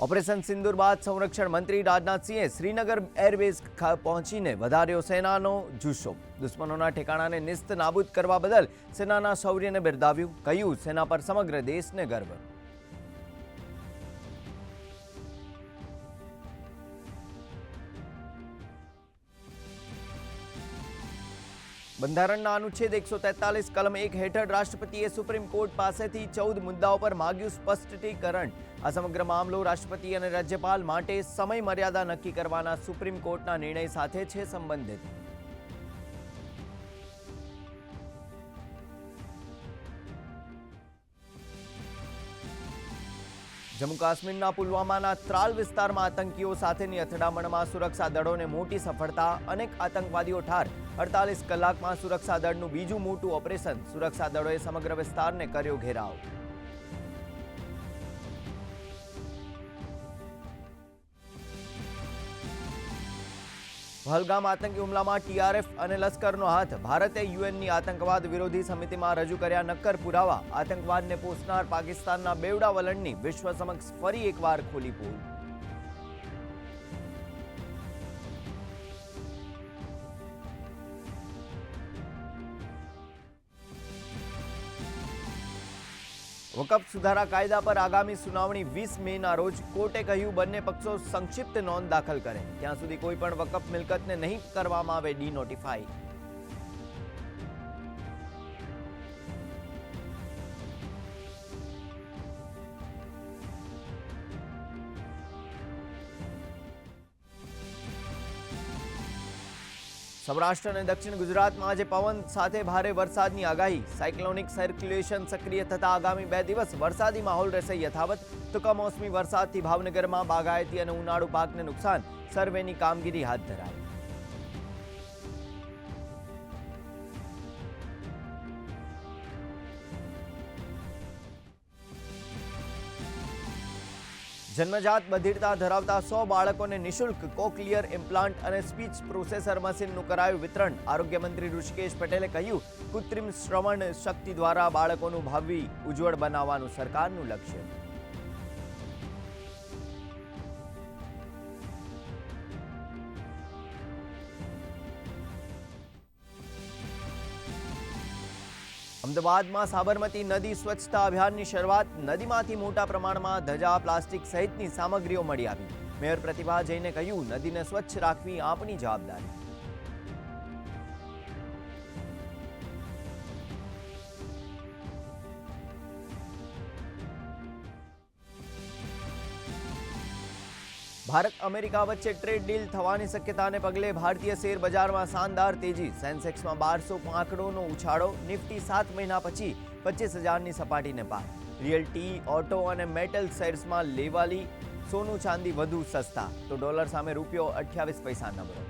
Operation સિંદૂર બાદ સંરક્ષણ મંત્રી રાજનાથસિંહે શ્રીનગર એરબેઝ પહોંચીને વધાર્યો સેનાનો જુસ્સો. દુશ્મનોના ઠેકાણાને નિસ્ત નાબૂદ કરવા બદલ સેનાના શૌર્યને બિરદાવ્યું. કહ્યું, સેના પર સમગ્ર દેશને ગર્વ. બંધારણના અનુચ્છેદ 143 કલમ 1 હેઠળ રાષ્ટ્રપતિએ સુપ્રીમ કોર્ટ પાસેથી 14 મુદ્દાઓ પર માગ્યું સ્પષ્ટીકરણ. આ સમગ્ર મામલો રાષ્ટ્રપતિ અને રાજ્યપાલ માટે સમય મર્યાદા નક્કી કરવાના સુપ્રીમ કોર્ટના નિર્ણય સાથે છે સંબંધિત. જમ્મુ કાશ્મીરના પુલવામાના ત્રાલ વિસ્તારમાં આતંકીઓ સાથેની અથડામણમાં સુરક્ષા દળોને મોટી સફળતા. અનેક આતંકવાદીઓ ઠાર. 48 કલાકમાં સુરક્ષા દળનું બીજું મોટું ઓપરેશન. સુરક્ષા દળોએ સમગ્ર વિસ્તારને કર્યો ઘેરાવ. પહલગામ આતંકી હુમલામાં ટીઆરએફ અને લશ્કરનો હાથ. ભારતે યુએનની આતંકવાદ વિરોધી સમિતિમાં રજૂ કર્યા નક્કર પુરાવા. આતંકવાદને પોષનાર પાકિસ્તાનના બેવડા વલણની વિશ્વ સમક્ષ ફરી એકવાર ખોલી પોલ. વકફ સુધારા કાયદા પર આગામી સુનાવણી 20 મેના રોજ. કોર્ટે કહ્યું, બંને પક્ષો સંક્ષિપ્ત નોંધ દાખલ કરે. ત્યાં સુધી કોઈ પણ વકફ મિલકતને નહીં કરવામાં આવે ડી-નોટિફાઈ. સૌરાષ્ટ્ર અને દક્ષિણ ગુજરાતમાં આજે પવન સાથે ભારે વરસાદની આગાહી. સાયક્લોનિક સર્ક્યુલેશન સક્રિય થતા આગામી 2 દિવસ વરસાદી માહોલ રહેશે યથાવત. તો કમોસમી વરસાદથી ભાવનગરમાં બાગાયતી અને ઉનાળુ પાકને નુકસાન. સર્વેની કામગીરી હાથ ધરાઈ. જન્મજાત બધિરતા ધરાવતા 100 બાળકોને નિઃશુલ્ક કોક્લિયર ઇમ્પ્લાન્ટ અને સ્પીચ પ્રોસેસર મશીનનું કરાયું વિતરણ. આરોગ્ય મંત્રી ઋષિકેશ પટેલે કહ્યું, કૃત્રિમ શ્રવણ શક્તિ દ્વારા બાળકોનું ભાવિ ઉજ્જવળ બનાવવાનું સરકારનું લક્ષ્ય. અમદાવાદમાં સાબરમતી નદી સ્વચ્છતા અભિયાનની શરૂઆત. નદીમાંથી મોટા પ્રમાણમાં ધજા, પ્લાસ્ટિક સહિતની સામગ્રીઓ મળી આવી. મેયર પ્રતિભા જૈને કહ્યું, નદીને સ્વચ્છ રાખવી આપણી જવાબદારી. ભારત અમેરિકા વચ્ચે ટ્રેડ ડીલ થવાની શક્યતાને પગલે ભારતીય શેર બજારમાં શાનદાર તેજી. સેન્સેક્સમાં 1200 આંકડોનો ઉછાળો. નિફ્ટી 7 મહિના પછી 25,000ની સપાટીને પાર. રિયલ્ટી, ઓટો અને મેટલ શેર્સમાં લેવાલી. સોનું ચાંદી વધુ સસ્તા. તો ડોલર સામે રૂપિયો 28 પૈસા નબળો.